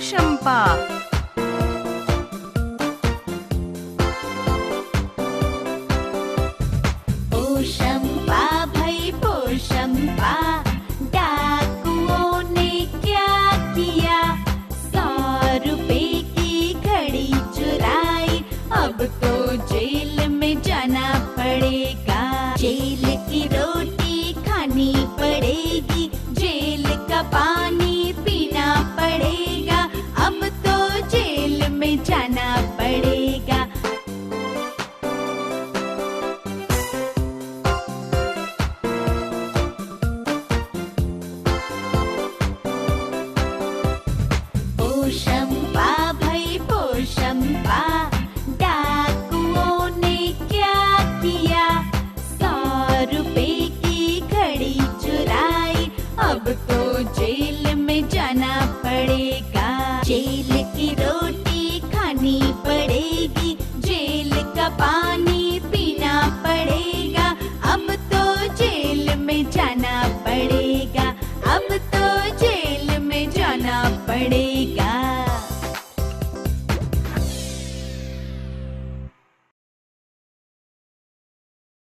शंपा। पोशंपा भाई पोशंपा, डाकुओं ने क्या किया? 100 रुपए की घड़ी चुराई, अब तो जेल में जाना पड़ेगा। जेल की रोटी खानी पड़ेगी, जेल का पानी पीना पड़ेगा, अब तो जेल में जाना पड़ेगा। पोशंपा भाई पोशंपा, डाकुओं ने क्या किया? 100 रुपए की घड़ी चुराई, अब तो जेल में जाना पड़ेगा। जेल की रोटी खानी पड़ेगी, जेल का पानी पीना पड़ेगा, अब तो जेल में जाना